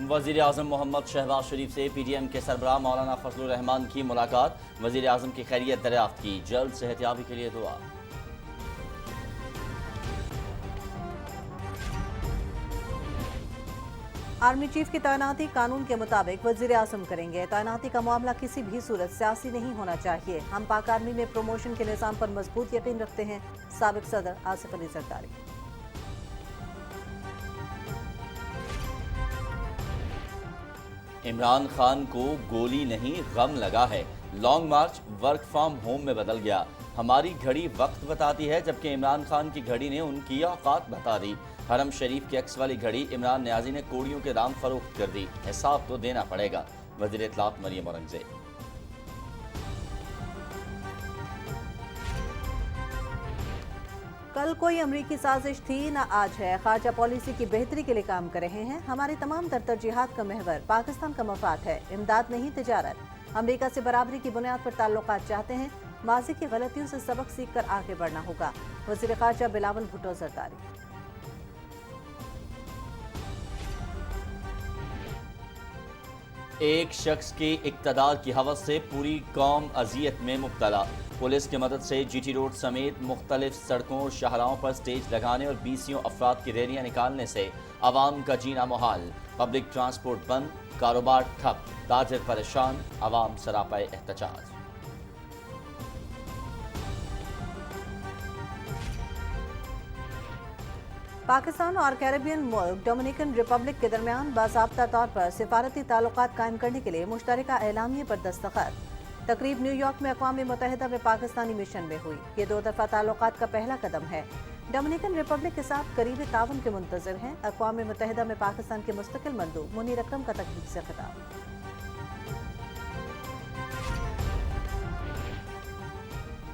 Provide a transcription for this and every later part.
वज़ीर आज़म मोहम्मद शहबाज शरीफ से PDM के सरबराह मौलाना फजलुर रहमान की मुलाकात। वज़ीर आज़म की खैरियत दरियाफ्त की, जल्द सेहतयाबी के लिए दुआ। आर्मी चीफ की तैनाती कानून के मुताबिक वज़ीर आज़म करेंगे। तैनाती का मामला किसी भी सूरत सियासी नहीं होना चाहिए। हम पाक आर्मी में प्रमोशन के निज़ाम पर मजबूत यकीन रखते हैं। साबिक सदर आसिफ अली जरदारी। इमरान खान को गोली नहीं गम लगा है। Long march work from home में बदल गया। हमारी घड़ी वक्त बताती है, जबकि इमरान खान की घड़ी ने उनकी औकात बता दी। हरम शरीफ की एक्स वाली घड़ी इमरान न्याजी ने कोड़ियों के दाम फरोख्त कर दी। हिसाब तो देना पड़ेगा। वज़ीर इत्तलात मरियम औरंगज़ेब। कल कोई अमरीकी साजिश थी न आज है। खारजा पॉलिसी की बेहतरी के लिए काम कर रहे हैं। हमारी तमाम तर तरजीहात का महवर पाकिस्तान का मफाद है, इमदाद नहीं तिजारत। अमरीका से बराबरी की बुनियाद पर ताल्लुकात चाहते हैं। माजी की गलतियों से सबक सीख कर आगे बढ़ना होगा। वज़ीर खारजा बिलावल भुट्टो जरदारी। एक शख्स के इक़्तिदार की हवस से पूरी कौम अजियत में मुब्तला। पुलिस की मदद से GT रोड समेत मुख्तलिफ सड़कों और शाहराहों पर स्टेज लगाने और 20 अफराद की रैलियां निकालने से आवाम का जीना मुहाल। पब्लिक ट्रांसपोर्ट बंद, कारोबार ठप, ताजिर परेशान, आवाम सरापाए एहतजाज। पाकिस्तान और कैरेबियन मुल्क डोमिनिकन रिपब्लिक के दरमियान बाज़ाब्ता तौर पर सिफारती ताल्लुकात कायम करने के लिए मुश्तरका एलामिये पर दस्तखत। तकरीब न्यूयॉर्क में अक़वाम मुत्तहिदा में पाकिस्तानी मिशन में हुई। ये दो तरफ़ा ताल्लुकात का पहला कदम है। डोमिनिकन रिपब्लिक के साथ करीबी ताउन के मुंतज़िर हैं। अक़वाम मुत्तहिदा में पाकिस्तान के मुस्तकिल मंदूब मुनीर अकरम का तकरीब से खिताब।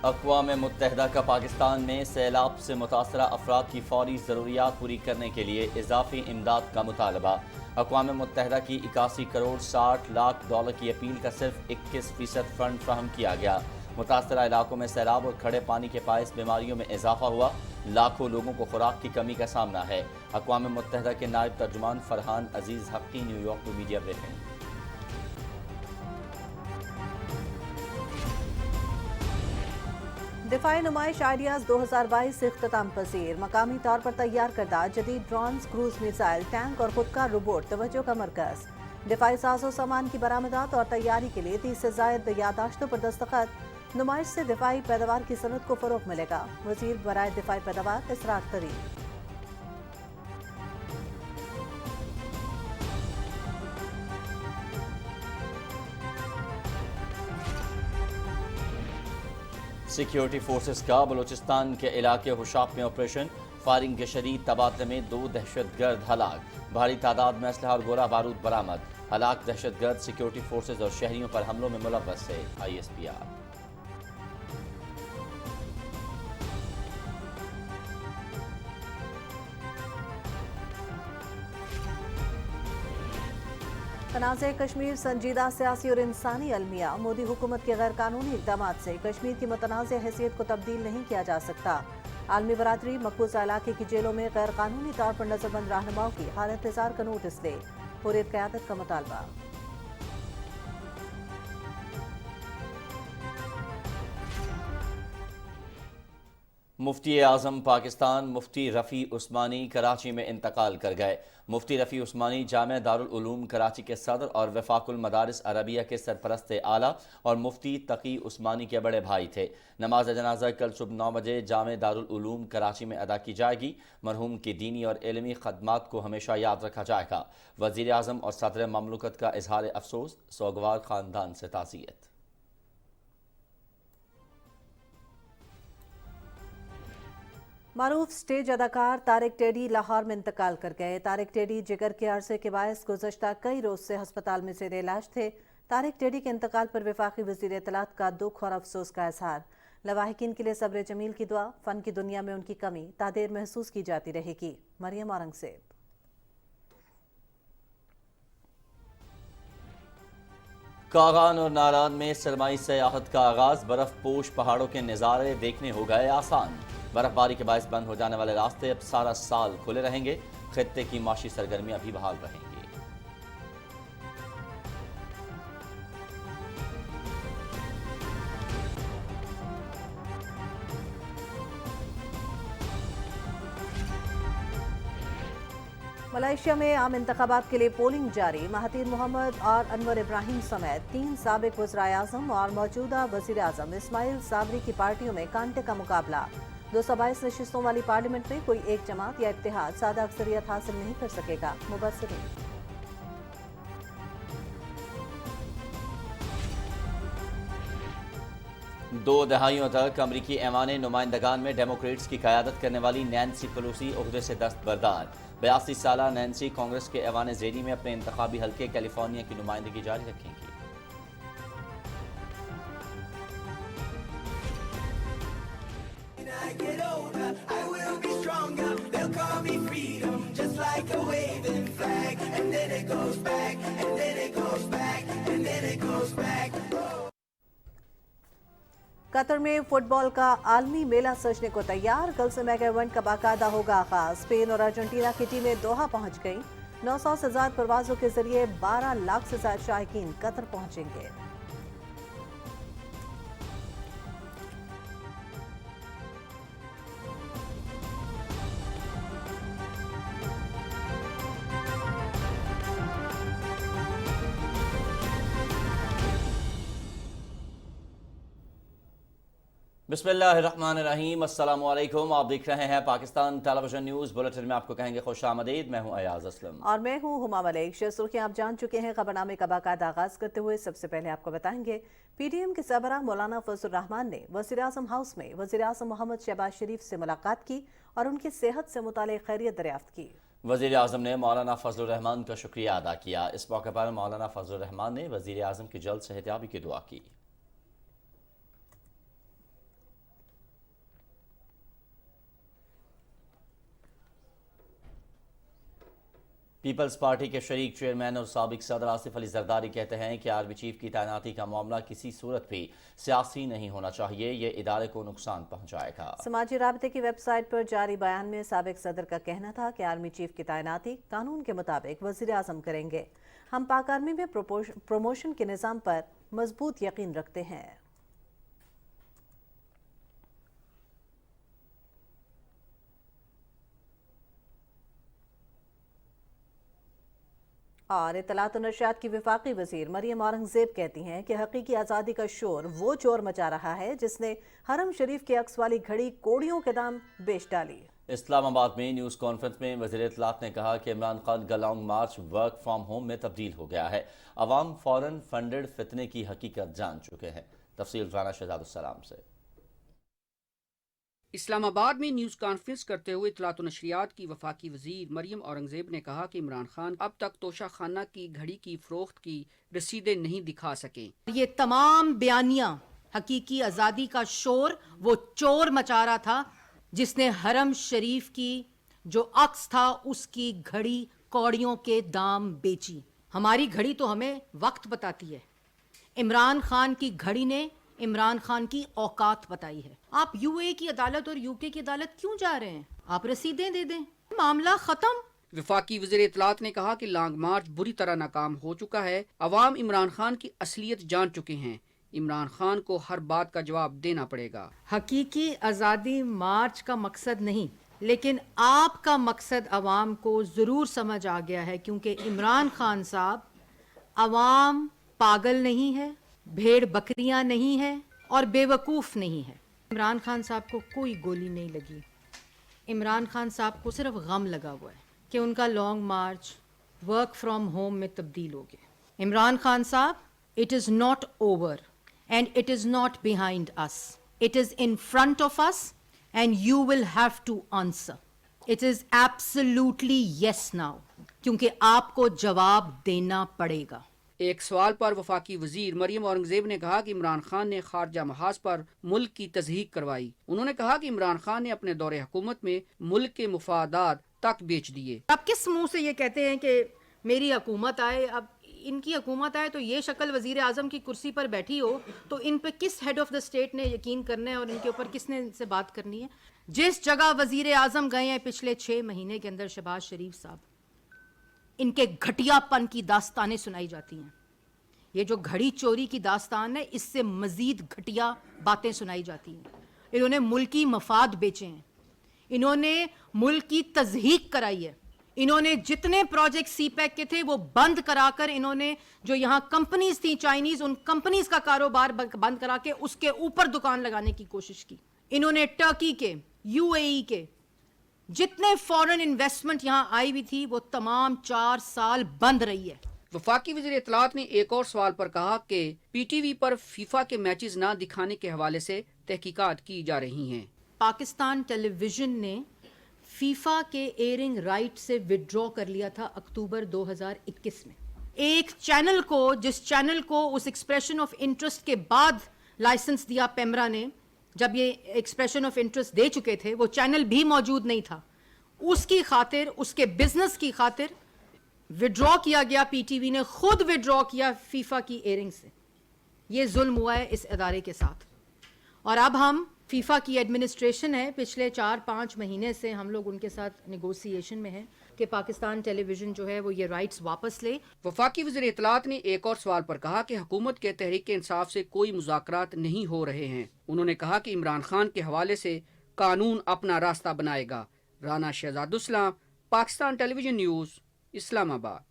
अक़वाम मुत्तहिदा का पाकिस्तान में सैलाब से मुतासरा अफराद की फौरी ज़रूरियात पूरी करने के लिए इजाफी इमदाद का मुतालबा। अक़वाम मुत्तहिदा की 81 करोड़ 60 लाख डॉलर की अपील का सिर्फ 21% फंड फ्राहम किया गया। मुतासरा इलाकों में सैलाब और खड़े पानी के बाइस बीमारियों में इजाफा हुआ। लाखों लोगों को खुराक की कमी का सामना है। अक़वाम मुत्तहिदा के नायब तर्जुमान फरहान अजीज़ हक़ी न्यूयॉर्क में मीडिया ब्रीफिंग। दिफाई नुमाइश आइडियाज़ 2022 से इख्तिताम पसीर। मकामी तौर पर तैयार करदा जदीद ड्रोन्स, क्रूज मिसाइल, टैंक और खुदकार रोबोट तवज्जो का मरकज। दिफाई साजो सामान की बरामदात और तैयारी के लिए 30 से ज़ायद यादाश्तों पर दस्तखत। नुमाइश से दिफाई पैदावार की सनत को फ़रोग़ मिलेगा। वज़ीर बराए दिफाई पैदावार इसरार तरीन। सिक्योरिटी फोर्सेस का बलूचिस्तान के इलाके हुशाब में ऑपरेशन। फायरिंग के शदीद तबादले में 2 दहशतगर्द हलाक। भारी तादाद में असलहा और गोला बारूद बरामद। हलाक दहशतगर्द सिक्योरिटी फोर्सेस और शहरियों पर हमलों में मुलव्वस है। ISPR। तनाज़े कश्मीर संजीदा सियासी और इंसानी अलमिया। मोदी हुकूमत के गैर कानूनी इक़दाम से कश्मीर की मुतनाज़ हैसियत को तब्दील नहीं किया जा सकता। आलमी बरादरी मकबूजा इलाके की जेलों में गैर कानूनी तौर पर नजरबंद रहनुमाओं की हालत इंतजार का नोटिस दे। हुर्रियत क़यादत का मुतालबा। मुफ्ती आज़म पाकिस्तान मुफ्ती रफ़ी उस्मानी कराची में इंतकाल कर गए। मुफ्ती रफ़ी उस्मानी जामिया दारुल उलूम कराची के सदर और वफाकुल मदारिस अरबिया के सरपरस्त आला और मुफ्ती तकी उस्मानी के बड़े भाई थे। नमाज जनाजा कल सुबह 9 बजे जामिया दारुल उलूम कराची में अदा की जाएगी। मरहूम की दीनी और इल्मी खदमात को हमेशा याद रखा जाएगा। वज़ीर आज़म और सदर ममलकत का इजहार अफसोस, सोगवार ख़ानदान से ताज़ियत। मारूफ स्टेज अदाकार तारिक टेडी लाहौर में इंतकाल कर गए। तारिक टेडी जिगर के अरसे के बायस गुज़श्ता कई रोज से अस्पताल में ज़ेर इलाज थे। तारिक टेडी के इंतकाल पर वफाकी वज़ीर इत्तलात का दुख और अफसोस का इजहार। लवाहिकीन के लिए सब्र जमील की दुआ। फ़न की दुनिया में उनकी कमी तादेर महसूस की जाती रहेगी। मरियम औरंगज़ेब। कागान और नारान में सरमाई सयाहत का आगाज। बर्फ पोश पहाड़ों के नज़ारे देखने हो गए आसान। बर्फबारी के बायस बंद हो जाने वाले रास्ते अब सारा साल खुले रहेंगे। खित्ते की माशी सरगर्मियां भी बहाल रहेंगी। मलेशिया में आम इंतखाबात के लिए पोलिंग जारी। महातीर मोहम्मद और अनवर इब्राहिम समेत 3 साबिक वज़ीर-ए-आज़म और मौजूदा वज़ीर-ए-आज़म इस्माइल साबरी की पार्टियों में कांटे का मुकाबला। 222 नशिस्तों वाली पार्लियामेंट में कोई एक जमात या इत्तेहाद सादा अक्सरियत हासिल नहीं कर सकेगा। मुबस्सिरीन। दो दहाइयों तक अमरीकी ऐवान नुमाइंदगान में डेमोक्रेट्स की क़यादत करने वाली नैन्सी पेलोसी ओहदे से दस्तबरदार। 82 साला नैन्सी कांग्रेस के ऐवान ज़ेरी में अपने इंतखाबी हल्के कैलिफोर्निया की नुमाइंदगी जारी रखेंगी। कतर में फुटबॉल का आलमी मेला सजने को तैयार। कल से मेगा इवेंट का बाकायदा होगा आगाज। स्पेन और अर्जेंटीना की टीमें दोहा पहुंच गईं। 900 से ज्यादा परवाजों के जरिए 12 लाख से ज्यादा शायकीन कतर पहुंचेंगे। बिस्मिल्लाहिर्रहमानिर्रहीम, अस्सलामु अलैकुम। आप देख रहे हैं पाकिस्तान टेलीविजन न्यूज़ बुलेटिन में आपको कहेंगे खुश आमदीद। मैं हूं अयाज असलम और मैं हूं हुमा मलिक। सुर्खियां आप जान चुके हैं। खबरनामे का बाकायदा आगाज करते हुए सबसे पहले आपको बताएंगे पीडीएम के सरबराह मौलाना फजलुर रहमान ने वज़ीर-ए-आज़म हाउस में वज़ीर-ए-आज़म मोहम्मद शहबाज शरीफ से मुलाकात की और उनकी सेहत से मुतालिक खैरियत दरियाफ्त की। वज़ीर-ए-आज़म ने मौलाना फजलुर रहमान का शुक्रिया अदा किया। इस मौके पर मौलाना फजलुर रहमान ने वज़ीर-ए-आज़म की जल्द सेहतयाबी की दुआ की। पीपल्स पार्टी के शरीक चेयरमैन और साबिक सदर आसिफ अली जरदारी कहते हैं कि आर्मी चीफ की तैनाती का मामला किसी सूरत भी सियासी नहीं होना चाहिए, ये इदारे को नुकसान पहुंचाएगा। समाजी राबते की वेबसाइट पर जारी बयान में साबिक सदर का कहना था कि आर्मी चीफ की तैनाती कानून के मुताबिक वज़ीर-ए-आज़म करेंगे। हम पाक आर्मी में प्रमोशन के निज़ाम पर मजबूत यकीन रखते हैं। और इत्तलात और नशरियात की वफाकी वजीर मरियम औरंगजेब कहती हैं कि हकीकी आज़ादी का शोर वो चोर मचा रहा है जिसने हरम शरीफ के अक्स वाली घड़ी कोड़ियों के दाम बेच डाली। इस्लामाबाद में न्यूज़ कॉन्फ्रेंस में वज़ीर इत्तलात ने कहा कि इमरान खान का long march work from home में तब्दील हो गया है। अवाम फौरन फंडेड फितने की हकीकत जान चुके हैं। तफसील राना शहजादुस्सलाम से। इस्लामाबाद में न्यूज़ कॉन्फ्रेंस करते हुए इत्तलात व नशरियात की वफाकी वजीर मरियम औरंगजेब ने कहा कि इमरान खान अब तक तोशा खाना की घड़ी की फरोख्त की रसीदें नहीं दिखा सके। ये तमाम बयानियां हकीकी आज़ादी का शोर वो चोर मचा रहा था जिसने हरम शरीफ की जो अक्स था उसकी घड़ी कौड़ियों के दाम बेची। हमारी घड़ी तो हमें वक्त बताती है, इमरान खान की घड़ी ने इमरान खान की औकात बताई है। आप यूए की अदालत और यूके की अदालत क्यों जा रहे हैं? आप रसीदें दे दें, मामला खत्म। वफाकी वज़ीर इत्तलात ने कहा कि लॉन्ग मार्च बुरी तरह नाकाम हो चुका है। अवाम इमरान खान की असलियत जान चुके हैं। इमरान खान को हर बात का जवाब देना पड़ेगा। हकीकी आज़ादी मार्च का मकसद नहीं, लेकिन आपका मकसद अवाम को ज़रूर समझ आ गया है, क्योंकि इमरान खान साहब अवाम पागल नहीं है, भेड़ बकरियां नहीं है और बेवकूफ़ नहीं है। इमरान खान साहब को कोई गोली नहीं लगी। इमरान खान साहब को सिर्फ गम लगा हुआ है कि उनका long march work from home में तब्दील हो गया। इमरान खान साहब, it is not over and it is not behind us, it is in front of us and you will have to answer. It is absolutely yes now, क्योंकि आपको जवाब देना पड़ेगा। एक सवाल पर वफाकी वजीर मरियम औरंगजेब ने कहा कि इमरान खान ने खारजा महाज पर मुल्क की तज़हीक करवाई। उन्होंने कहा कि इमरान खान ने अपने दौरे हुकूमत में मुल्क के मुफादात तक बेच दिए। अब किस मुंह से ये कहते हैं कि मेरी हुकूमत आए? अब इनकी हुकूमत आए तो ये शक्ल वजीर आज़म की कुर्सी पर बैठी हो तो इन पे किस हेड ऑफ द स्टेट ने यकीन करना है और इनके ऊपर किसने इनसे बात करनी है? जिस जगह वजीर आज़म गए हैं पिछले 6 महीने के अंदर शहबाज शरीफ साहब, इनके घटियापन की दास्तानें सुनाई जाती हैं। ये जो घड़ी चोरी की दास्तान है, इससे मजीद घटिया बातें सुनाई जाती हैं। इन्होंने मुल्की मफाद बेचे हैं, इन्होंने मुल्क की तज़हीक कराई है, इन्होंने जितने प्रोजेक्ट सीपैक के थे वो बंद कराकर इन्होंने जो यहाँ कंपनीज थी चाइनीज, उन कंपनीज का कारोबार बंद करा के उसके ऊपर दुकान लगाने की कोशिश की। इन्होंने टर्की के, यूएई के जितने फॉरेन इन्वेस्टमेंट यहाँ आई हुई थी वो तमाम 4 साल बंद रही है। वफाकी वज़ीर इत्तलात ने एक और सवाल पर कहा कि पीटीवी पर फीफा के मैचेस ना दिखाने के हवाले से तहकीकात की जा रही हैं। पाकिस्तान टेलीविजन ने फीफा के एयरिंग राइट से विड्रॉ कर लिया था अक्टूबर 2021 में। एक चैनल को, जिस चैनल को उस एक्सप्रेशन ऑफ इंटरेस्ट के बाद लाइसेंस दिया पेमरा ने, जब ये एक्सप्रेशन ऑफ इंटरेस्ट दे चुके थे, वो चैनल भी मौजूद नहीं था। उसकी खातिर, उसके बिजनेस की खातिर विड्रॉ किया गया। पीटीवी ने खुद विड्रॉ किया फीफा की एयरिंग से। ये जुल्म हुआ है इस इदारे के साथ। और अब हम, फीफा की एडमिनिस्ट्रेशन है, पिछले 4-5 महीने से हम लोग उनके साथ नेगोशिएशन में हैं कि पाकिस्तान टेलीविजन जो है वो ये राइट्स वापस ले। वफाकी वज़ीर इत्तलात ने एक और सवाल पर कहा कि हुकूमत के तहरीक इंसाफ से कोई मुज़ाकरात नहीं हो रहे हैं। उन्होंने कहा कि इमरान खान के हवाले से कानून अपना रास्ता बनाएगा। Rana Shahzadulislam, Pakistan television news, Islamabad.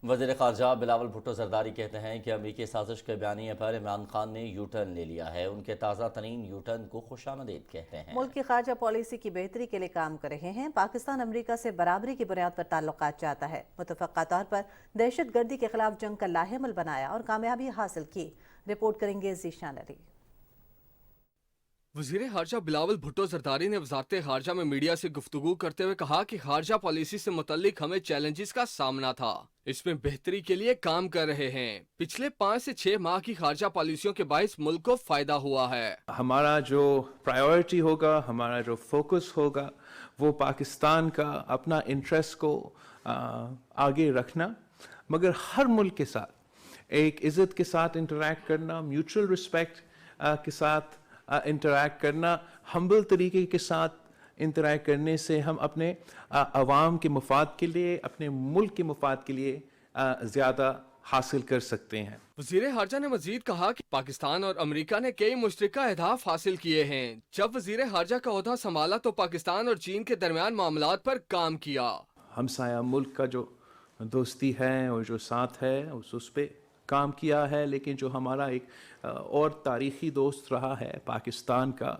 वज़ीर ख़ारजा बिलावल भुट्टो ज़रदारी कहते हैं कि अमरीकी साजिश के बयानिए पर इमरान खान ने यू टर्न ले लिया है। उनके ताज़ा तरीन यू टर्न को खुशामदीद कहते हैं। मुल्क की खारजा पॉलिसी की बेहतरी के लिए काम कर रहे हैं। पाकिस्तान अमरीका से बराबरी की बुनियाद पर ताल्लुकात चाहता है। मुतफ़क़ा तौर पर दहशत गर्दी के खिलाफ जंग का लाहेमल बनाया और कामयाबी हासिल की। रिपोर्ट करेंगे ज़ीशान अली। वज़ीर ख़ारजा बिलावल भुट्टो ज़रदारी ने वज़ारत ख़ारजा में मीडिया से गुफ्तगू करते हुए कहा कि ख़ारजा पॉलिसी से मुतल्लिक हमें चैलेंजेस का सामना था, इसमें बेहतरी के लिए काम कर रहे हैं। पिछले 5 से 6 माह की ख़ारजा पॉलिसियों के बाइस मुल्क को फ़ायदा हुआ है। हमारा जो प्रायोरिटी होगा, हमारा जो फोकस होगा, वो पाकिस्तान का अपना इंटरेस्ट को आगे रखना, मगर हर मुल्क के साथ एक इज़्ज़त के साथ इंटरैक्ट करना, म्यूचुअल रिस्पेक्ट के साथ इंटरैक्ट करना, हम्बल तरीके के साथ इंटरैक्ट करने से हम अपने अवाम के मफाद के लिए, अपने मुल्क के मफाद के लिए ज़्यादा हासिल कर सकते हैं। वज़ीर ख़ारजा ने मज़ीद कहा कि पाकिस्तान और अमेरिका ने कई मुश्तरका अहदाफ हासिल किए हैं। जब वज़ीर ख़ारजा का ओहदा संभाला तो पाकिस्तान और चीन के दरमियान मामलात पर काम किया। हमसाया मुल्क का जो दोस्ती है और जो साथ है उस पे काम किया है, लेकिन जो हमारा एक और तारीख़ी दोस्त रहा है पाकिस्तान का,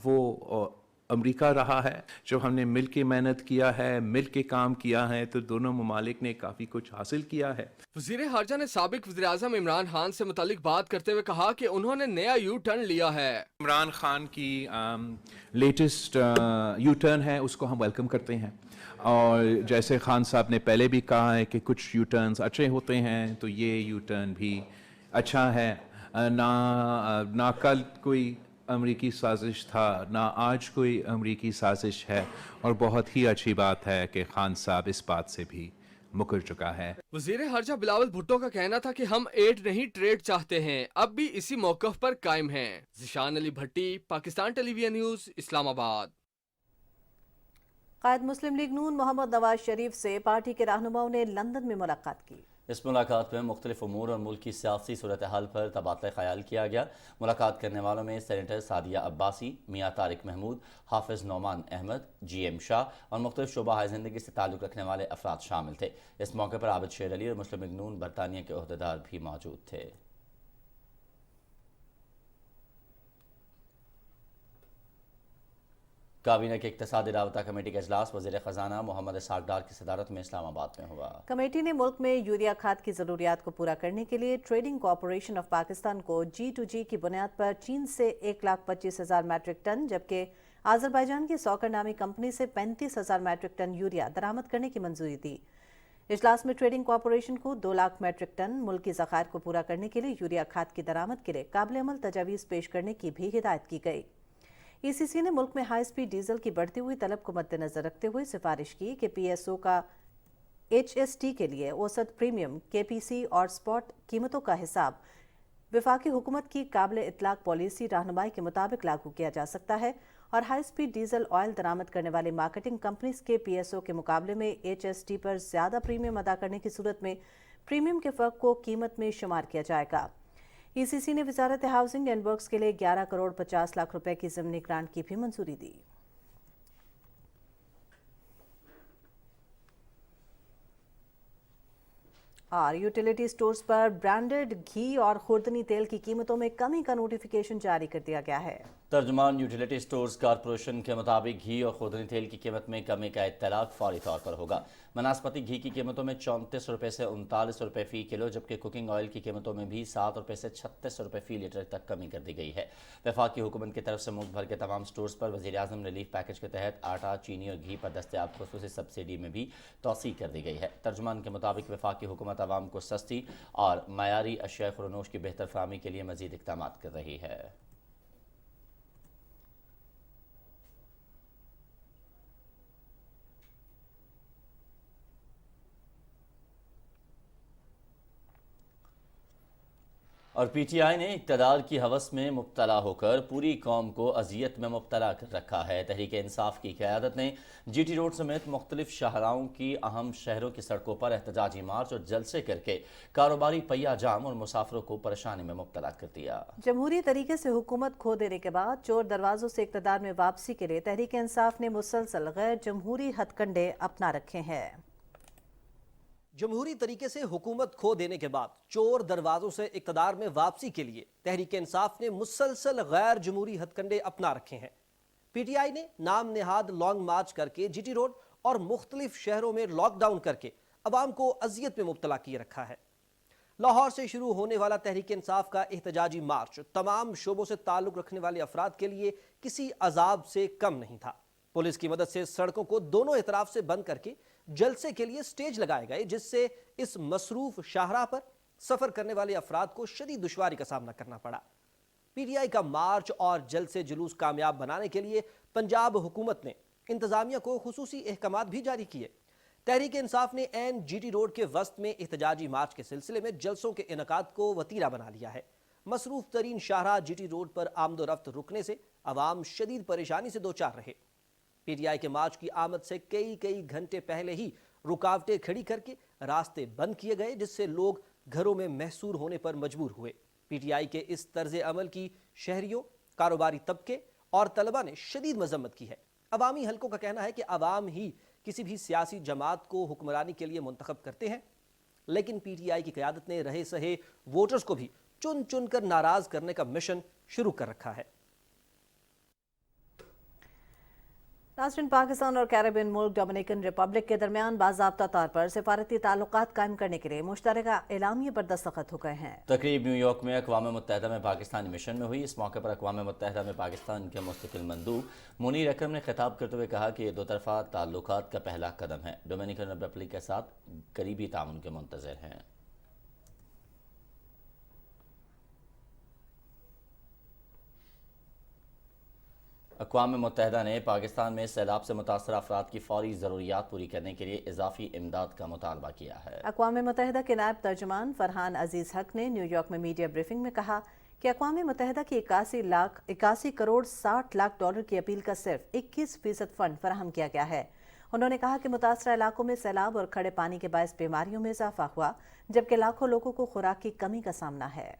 वो अमेरिका रहा है। जो हमने मिल के मेहनत किया है, मिल के काम किया है, तो दोनों ममालिक ने काफ़ी कुछ हासिल किया है। वज़ीर ख़ारजा ने साबिक़ वज़ीर-ए-आज़म इमरान खान से मुतालिक बात करते हुए कहा कि उन्होंने नया यू टर्न लिया है। इमरान खान की लेटेस्ट यू टर्न है, उसको हम वेलकम करते हैं। और जैसे खान साहब ने पहले भी कहा है कि कुछ यू टर्न्स अच्छे होते हैं, तो ये यू टर्न भी अच्छा है। ना कल कोई अमरीकी साजिश था, ना आज कोई अमरीकी साजिश है, और बहुत ही अच्छी बात है कि खान साहब इस बात से भी मुकर चुका है। वज़ीर ख़ारजा बिलावल भुट्टो का कहना था कि हम एड नहीं ट्रेड चाहते हैं, अब भी इसी मौक़िफ़ पर कायम हैं। ज़ीशान अली भट्टी, पाकिस्तान टेलीविजन न्यूज़, इस्लामाबाद। कायद मुस्लिम लीग नून मोहम्मद नवाज शरीफ से पार्टी के रहनुमाओं ने लंदन में मुलाकात की। इस मुलाकात में मुख्तलिफ उमूर और मुल्क की सियासी सूरत हाल पर तबादला ख्याल किया गया। मुलाकात करने वालों में सेनेटर सादिया अब्बासी, मियाँ तारिक महमूद, हाफिज़ नौमान अहमद, GM शाह और मुख्तलिफ शोबा ज़िंदगी से ताल्लुक़ रखने वाले अफराद शामिल थे। इस मौके पर आबिद शेर अली और मुस्लिम लीग नून बरतानिया के ओहदेदार भी मौजूद थे। काबीना की इक़्तिसादी राबता कमेटी का इजलास वज़ीर ख़जाना मोहम्मद इसहाक़ डार की सदारत में इस्लामाबाद में हुआ। कमेटी ने मुल्क में यूरिया खाद की ज़रूरियात को पूरा करने के लिए ट्रेडिंग कॉरपोरेशन ऑफ पाकिस्तान को G2G की बुनियाद पर चीन से 1,25,000 मैट्रिक टन, जबकि आज़रबाईजान की सौकर नामी कंपनी से 35,000 मैट्रिक टन यूरिया दरामद करने की मंजूरी दी। इजलास में ट्रेडिंग कॉरपोरेशन को 2 लाख मैट्रिक टन मुल्की ज़खायर को पूरा करने के लिए यूरिया खाद की दरामद के लिए काबिल अमल तजावीज़ पेश करने की भी हिदायत की गई। ECC ने मुल्क में हाई स्पीड डीजल की बढ़ती हुई तलब को मद्देनजर रखते हुए सिफारिश की कि PSO का HST के लिए औसत प्रीमियम, KPC और स्पॉट कीमतों का हिसाब वफाकी हुकूमत की काबिल इतलाक पॉलिसी रहनुमाई के मुताबिक लागू किया जा सकता है और हाई स्पीड डीजल ऑयल दरामद करने वाली मार्केटिंग कंपनीज के PSO के मुकाबले में HST पर ज़्यादा प्रीमियम अदा करने की सूरत में प्रीमियम के फ़र्क को कीमत में शुमार किया जाएगा। ECC ने वजारत हाउसिंग एंड वर्क्स के लिए 11 करोड़ 50 लाख रुपए की ज़मीनी ग्रांट की भी मंजूरी दी। اور یوٹیلیٹی سٹورز پر برانڈڈ گھی اور خوردنی تیل کی قیمتوں میں کمی کا نوٹیفیکیشن جاری کر دیا گیا ہے۔ ترجمان یوٹیلیٹی سٹورز کارپوریشن کے مطابق گھی اور خوردنی تیل کی قیمت میں کمی کا اطلاق فوری طور پر ہوگا۔ بناسپتی گھی کی قیمتوں میں 34 روپے سے 39 روپے فی کلو، جبکہ کوکنگ آئل کی قیمتوں میں بھی 7 روپے سے 36 روپے فی لیٹر تک کمی کر دی گئی ہے۔ وفاقی حکومت کی طرف سے ملک بھر کے تمام سٹورز پر وزیراعظم ریلیف پیکج کے تحت آٹا، چینی اور گھی پر دستیاب خصوصی سبسڈی میں بھی توسیع کر دی گئی ہے۔ ترجمان کے مطابق وفاقی حکومت عوام کو سستی اور معیاری اشیاء خورنوش کی بہتر فراہمی کے لیے مزید اقدامات کر رہی ہے۔ اور پی ٹی آئی نے اقتدار کی ہوس میں مبتلا ہو کر پوری قوم کو اذیت میں مبتلا کر رکھا ہے۔ تحریک انصاف کی قیادت نے جی ٹی روڈ سمیت مختلف شاہراہوں کی اہم شہروں کی سڑکوں پر احتجاجی مارچ اور جلسے کر کے کاروباری پہیہ جام اور مسافروں کو پریشانی میں مبتلا کر دیا۔ جمہوری طریقے سے حکومت کھو دینے کے بعد چور دروازوں سے اقتدار میں واپسی کے لیے تحریک انصاف نے مسلسل غیر جمہوری ہتھ کنڈے اپنا رکھے ہیں۔ جمہوری طریقے سے حکومت کھو دینے کے بعد چور دروازوں سے اقتدار میں واپسی کے لیے تحریک انصاف نے مسلسل غیر جمہوری ہتھ کنڈے اپنا رکھے ہیں۔ پی ٹی آئی نے نام نہاد لانگ مارچ کر کے جی ٹی روڈ اور مختلف شہروں میں لاک ڈاؤن کر کے عوام کو اذیت میں مبتلا کیے رکھا ہے۔ لاہور سے شروع ہونے والا تحریک انصاف کا احتجاجی مارچ تمام شعبوں سے تعلق رکھنے والے افراد کے لیے کسی عذاب سے کم نہیں تھا۔ پولیس کی مدد سے سڑکوں کو دونوں اطراف سے بند کر کے جلسے کے لیے سٹیج لگائے گئے، جس سے اس مصروف شاہراہ پر سفر کرنے والے افراد کو شدید دشواری کا سامنا کرنا پڑا۔ پی ٹی آئی کا مارچ اور جلسے جلوس کامیاب بنانے کے لیے پنجاب حکومت نے انتظامیہ کو خصوصی احکامات بھی جاری کیے۔ تحریک انصاف نے این جی ٹی روڈ کے وسط میں احتجاجی مارچ کے سلسلے میں جلسوں کے انعقاد کو وتیرہ بنا لیا ہے۔ مصروف ترین شاہراہ جی ٹی روڈ پر آمد و رفت رکنے سے عوام شدید پریشانی سے دوچار رہے۔ پی ٹی آئی کے مارچ کی آمد سے کئی گھنٹے پہلے ہی رکاوٹیں کھڑی کر کے راستے بند کیے گئے، جس سے لوگ گھروں میں محصور ہونے پر مجبور ہوئے۔ پی ٹی آئی کے اس طرز عمل کی شہریوں، کاروباری طبقے اور طلبہ نے شدید مذمت کی ہے۔ عوامی حلقوں کا کہنا ہے کہ عوام ہی کسی بھی سیاسی جماعت کو حکمرانی کے لیے منتخب کرتے ہیں، لیکن پی ٹی آئی کی قیادت نے رہے سہے ووٹرز کو بھی چن کر ناراض کرنے کا مشن شروع کر رکھا ہے۔ ناظرین، پاکستان اور کیریبین ملک ڈومینیکن ریپبلک کے درمیان باضابطہ طور پر سفارتی تعلقات قائم کرنے کے لیے مشترکہ اعلامیے پر دستخط ہو گئے ہیں۔ تقریب نیو یارک میں اقوام متحدہ میں پاکستانی مشن میں ہوئی۔ اس موقع پر اقوام متحدہ میں پاکستان کے مستقل مندوب منیر اکرم نے خطاب کرتے ہوئے کہا کہ یہ دو طرفہ تعلقات کا پہلا قدم ہے۔ ڈومینیکن ریپبلک کے ساتھ قریبی تعاون کے منتظر ہیں۔ اقوام متحدہ نے پاکستان میں سیلاب سے متاثرہ افراد کی فوری ضروریات پوری کرنے کے لیے اضافی امداد کا مطالبہ کیا ہے۔ اقوام متحدہ کے نائب ترجمان فرحان عزیز حق نے نیو یارک میں میڈیا بریفنگ میں کہا کہ اقوام متحدہ کی 81 کروڑ 60 لاکھ ڈالر کی اپیل کا صرف 21% فنڈ فراہم کیا گیا ہے۔ انہوں نے کہا کہ متاثرہ علاقوں میں سیلاب اور کھڑے پانی کے باعث بیماریوں میں اضافہ ہوا، جبکہ لاکھوں لوگوں کو خوراک کی کمی کا سامنا ہے۔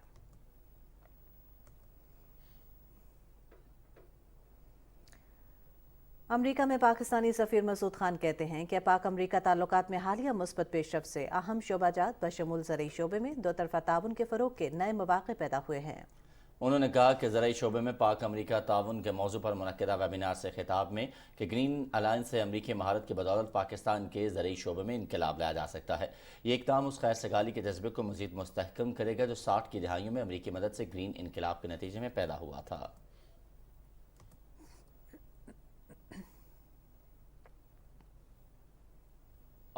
امریکہ میں پاکستانی سفیر مسعود خان کہتے ہیں کہ پاک امریکہ تعلقات میں حالیہ مثبت پیش رفت سے اہم شعبہ جات بشمول زرعی شعبے میں دو طرفہ تعاون کے فروغ کے نئے مواقع پیدا ہوئے ہیں۔ انہوں نے کہا کہ زرعی شعبے میں پاک امریکہ تعاون کے موضوع پر منعقدہ ویبینار سے خطاب میں کہ گرین الائنس سے امریکی مہارت کی بدولت پاکستان کے زرعی شعبے میں انقلاب لایا جا سکتا ہے۔ یہ اقدام اس خیر سگالی کے جذبے کو مزید مستحکم کرے گا جو 60 کی دہائیوں میں امریکی مدد سے گرین انقلاب کے نتیجے میں پیدا ہوا تھا۔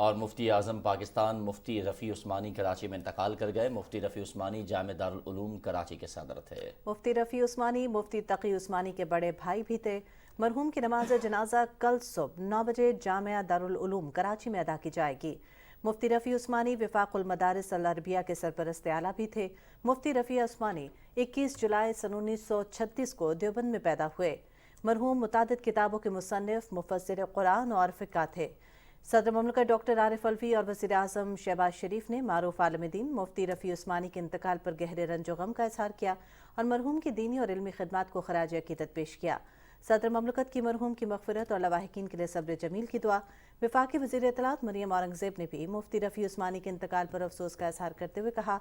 اور مفتی اعظم پاکستان مفتی رفیع عثمانی کراچی میں انتقال کر گئے۔ مفتی رفیع عثمانی جامع دارالعلوم کراچی کے صدر تھے۔ مفتی رفیع عثمانی مفتی تقی عثمانی کے بڑے بھائی بھی تھے۔ مرحوم کی نماز جنازہ کل صبح 9 بجے جامعہ دارالعلوم کراچی میں ادا کی جائے گی۔ مفتی رفیع عثمانی وفاق المدارس العربیہ کے سرپرست اعلیٰ بھی تھے۔ مفتی رفیع عثمانی 21 جولائی سن 1936 کو دیوبند میں پیدا ہوئے۔ مرحوم متعدد کتابوں کے مصنف، مفسر قرآن اور فقہ تھے۔ صدر مملکت ڈاکٹر عارف الوی اور وزیر اعظم شہباز شریف نے معروف عالم دین مفتی رفیع عثمانی کے انتقال پر گہرے رنج و غم کا اظہار کیا اور مرحوم کی دینی اور علمی خدمات کو خراج عقیدت پیش کیا۔ सदर ममलकत की मरहूम की मग़फ़िरत और लवाहिकीन के लिए सब्र जमील की दुआ। वफाकी वज़ीर इत्तलात मरियम औरंगज़ेब ने भी मुफ्ती रफ़ी उस्मानी के इंतकाल पर अफसोस का इज़हार करते हुए कहा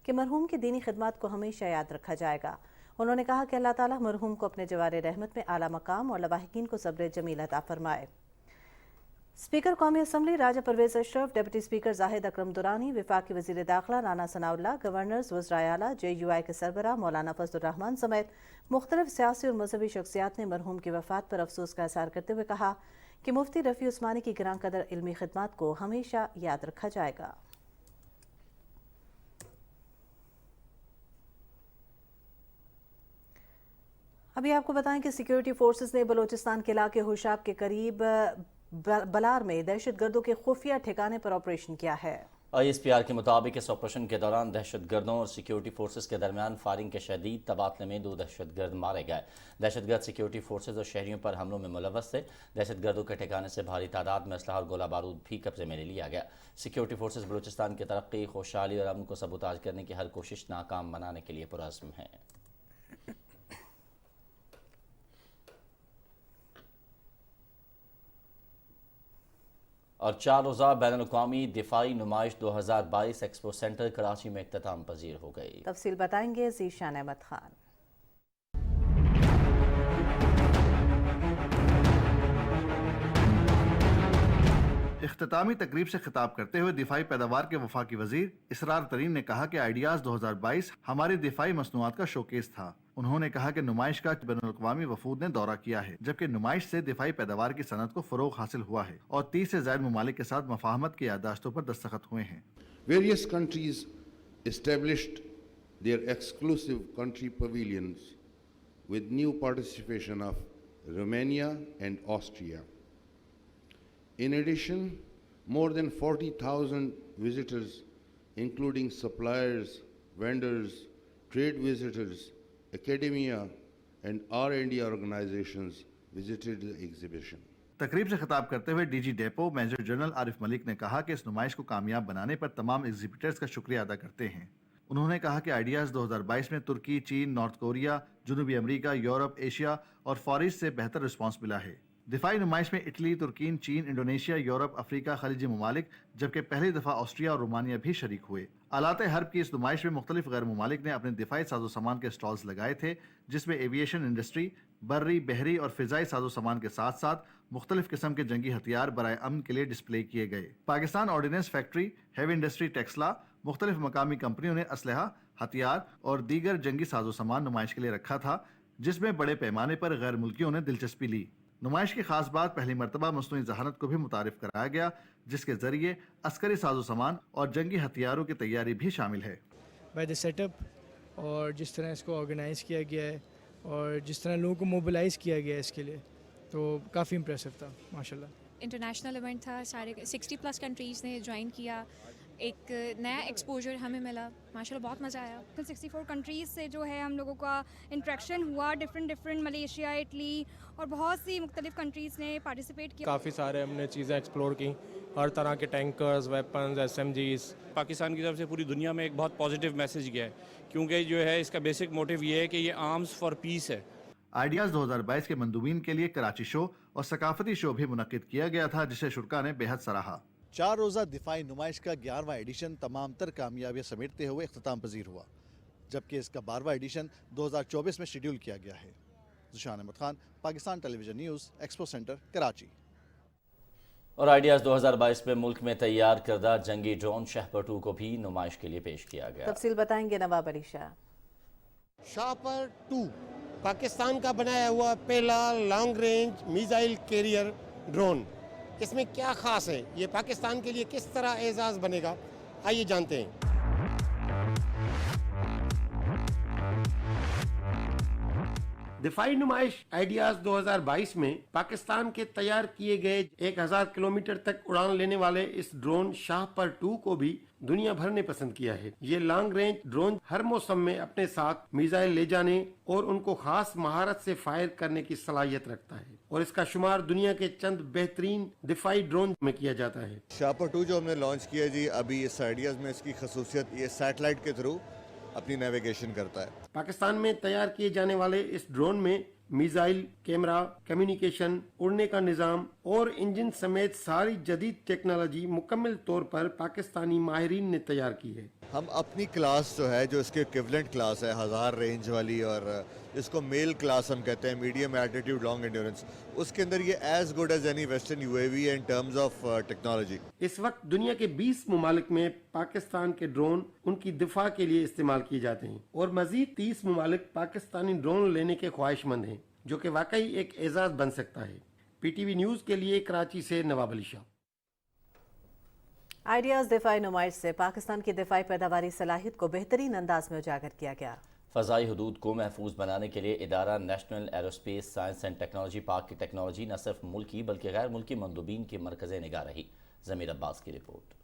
कि मरहूम की दीनी खिदमत को हमेशा याद रखा जाएगा। उन्होंने कहा कि अल्लाह ताला मरहूम को अपने जवारे रहमत में आला मकाम और लवाहिकीन को सब्र जमील अता फरमाए। स्पीकर कौमी असम्बली राजा परवेज़ अशरफ, डिप्टी स्पीकर जाहिद अकरम दुरानी, वफाकी वज़ीर दाखिला राना सनाउल्लाह, गवर्नर्स, वज़राए आला, JUI के सरबराह मौलाना फजलुर रहमान समेत मुख्तलिफ सियासी और मजहबी शख्सियात ने मरहूम की वफ़ात पर अफसोस का इज़हार करते हुए कहा कि मुफ्ती रफ़ी उस्मानी की गिरां कदर इल्मी खिदमत को हमेशा याद रखा जाएगा। अभी आपको बताएं कि सिक्योरिटी फोर्सेस ने बलोचिस्तान के इलाके हुशाब के करीब बलार में दहशतगर्दों के खुफिया ठिकाने पर ऑपरेशन किया है। ISPR के मुताबिक इस ऑपरेशन के दौरान दहशतगर्दों और सिक्योरिटी फोर्सेस के दरमियान फायरिंग के शदीद तबादले में 2 दहशतगर्द मारे गए। दहशतगर्द सिक्योरिटी फोर्सेस और शहरियों पर हमलों में मुलव्वस थे। दहशतगर्दों के ठिकाने से भारी तादाद में असलहा और गोला बारूद भी कब्जे में ले लिया गया। सिक्योरिटी फोर्सेस बलूचिस्तान की तरक्की, खुशहाली और अमन को सबूताज करने की हर कोशिश नाकाम बनाने के लिए पुरअज़्म है। और 4 रोज़ा बैनुल-अक़वामी दिफाई नुमाइश 2022 एक्सपो सेंटर कराची में इख्तिताम पजीर हो गई। तफसील बताएंगे ज़ीशान अहमद खान। इख्तितामी तकरीब से खिताब करते हुए दिफाई पैदावार के वफाकी वजीर इसरार तरीन ने कहा कि आइडियाज़ 2022 हमारी दिफाई मसनूआत का शोकेस था। उन्होंने कहा कि नुमाइश का बैनुल-अक़वामी वफूद ने दौरा किया है, जबकि नुमाइश से दिफाई पैदावार की सनत को फ़रोग़ हासिल हुआ है और 30 से ज़ायद ममालिक के साथ मफाहमत की याददाश्तों पर दस्तखत हुए हैं। Various countries established their exclusive country pavilions with new participation of Romania and Austria. In addition, more than 40,000 visitors, including suppliers, vendors, trade visitors, academia and R&D organizations visited the exhibition. तकरीब से खिताब करते हुए DG डेपो major general Arif Malik ने कहा कि इस नुमाइश को कामयाब बनाने पर तमाम एग्जिबिटर्स का शुक्रिया अदा करते हैं। उन्होंने कहा कि आइडियाज़ 2022 में तुर्की, चीन, नॉर्थ कोरिया, जनूबी अमेरिका, यूरोप, एशिया और फॉर ईस्ट से बेहतर रिस्पांस मिला है। दिफाई नुमाइश में इटली, तुर्कीन, चीन, इंडोनेशिया, यूरोप, अफ्रीका, खलीजी ममालिक, जबकि पहली दफ़ा ऑस्ट्रिया और रोमानिया भी शरीक हुए। आलात हर्ब की इस नुमाइश में मुख्तलिफ गैर ममालिक ने अपने दिफाई साजो सामान के स्टॉल्स लगाए थे, जिसमें एविएशन इंडस्ट्री, बर्री, बहरी और फ़िज़ाई साजो सामान के साथ साथ मुख्तलिफ किस्म के जंगी हथियार बराए अमन के लिए डिस्प्ले किए गए। Pakistan ordnance factory, heavy industry Taxila, मुख्तलिफ मकामी कंपनियों ने असलहा, हथियार और दीगर जंगी साजो सामान नुमाइश के लिए रखा था, जिसमें बड़े पैमाने पर गैर मुल्कियों ने दिलचस्पी ली। नुमाइश की खास बात पहली मरतबा मसनूई जहानत को भी मुतारिफ कराया गया, जिसके जरिए अस्करी साजो सामान और जंगी हथियारों की तैयारी भी शामिल है। बाय द सेटअप और जिस तरह इसको ऑर्गेनाइज़ किया गया है और जिस तरह लोगों को मोबिलाइज़ किया गया है इसके लिए, तो काफ़ी इम्प्रेसिव था माशाल्लाह। इंटरनेशनल इवेंट था, सारे 60+ कंट्रीज़ ने ज्वाइन किया, एक नया एक्सपोजर हमें मिला, माशाल्लाह बहुत मज़ा आया। 64 कंट्रीज़ से जो है हम लोगों का इंट्रैक्शन हुआ, डिफरेंट मलेशिया, इटली और बहुत सी मुख्तलिफ कंट्रीज़ ने पार्टिसिपेट किया। काफ़ी सारे हमने चीज़ें एक्सप्लोर की, हर तरह के टैंकर्स, वेपन्स, SMGs। पाकिस्तान की तरफ से पूरी दुनिया में एक बहुत पॉजिटिव मैसेज गया है, क्योंकि जो है इसका बेसिक मोटिव ये है कि ये आर्म्स फॉर पीस है। आइडियाज़ 2022 के मंदूबीन के लिए कराची शो और सकाफती शो भी मुनक्किद किया गया था, जिसे शुरा ने बेहद सराहा। 4 रोज़ा दिफाई नुमाइश का 11वां एडिशन तमाम तर कामयाबियाँ समेटते हुए इख्तिताम पजीर हुआ, जबकि इसका 12वां एडिशन 2024 में शेड्यूल किया गया है। Zeeshan Ahmed Khan, Pakistan television news, expo centre, Karachi. और आइडियाज़ 2022 में मुल्क में तैयार करदा जंगी ड्रोन शाहपर 2 को भी नुमाइश के लिए पेश किया गया। तफसील बताएंगे नवाब अली शाह। शाहपर 2 पाकिस्तान का बनाया हुआ पहला long range missile carrier drone. इसमें क्या खास है, ये पाकिस्तान के लिए किस तरह एजाज़ बनेगा, आइए जानते हैं। दिफाई नुमाइश आइडियाज़ 2022 में पाकिस्तान के तैयार किए गए 1000 किलोमीटर तक उड़ान लेने वाले इस ड्रोन शाहपर 2 को भी दुनिया भर ने पसंद किया है। ये लॉन्ग रेंज ड्रोन हर मौसम में अपने साथ मिसाइल ले जाने और उनको खास महारत से फायर करने की सलाहियत रखता है और इसका शुमार दुनिया के चंद बेहतरीन दिफाई ड्रोन में किया जाता है। शाहपर 2 जो हमने लॉन्च किया जी, अभी इस आइडियाज़ में इसकी खसूसियत ये सैटेलाइट के थ्रू अपनी नेविगेशन करता है। पाकिस्तान में तैयार किए जाने वाले इस ड्रोन में मिसाइल, कैमरा, कम्युनिकेशन, उड़ने का निज़ाम और इंजन समेत सारी जदीद टेक्नोलॉजी मुकम्मल तौर पर पाकिस्तानी माहिरीन ने तैयार की है। हम अपनी क्लास जो है, जो इसके इक्विवेलेंट क्लास है 1000 रेंज वाली, और इसको मेल क्लास हम कहते हैं, मीडियम एल्टीट्यूड लॉन्ग एंड्योरेंस, उसके अंदर ये as good as any western UAV in terms of technology. इस वक्त दुनिया के 20 मुमालिक में पाकिस्तान के ड्रोन उनकी दिफा के लिए इस्तेमाल किए जाते हैं और मजीद 30 मुमालिक पाकिस्तानी ड्रोन लेने के ख्वाहिशमंद हैं, जो कि वाकई एक एजाज बन सकता है। PTV न्यूज़ के लिए कराची से नवाब अली शाह। आइडियाज दिफाई नुमाइश से पाकिस्तान की दिफाई पैदावारी सलाहियत को बेहतरीन अंदाज में उजागर किया गया। फ़ज़ाई हदूद को महफूज बनाने के लिए इदारा national aerospace science and technology park की टेक्नोलॉजी न सिर्फ मुल्की बल्कि गैर मुल्की मंदूबीन की मरकज़ निगाह रही। ज़मीर अब्बास की रिपोर्ट।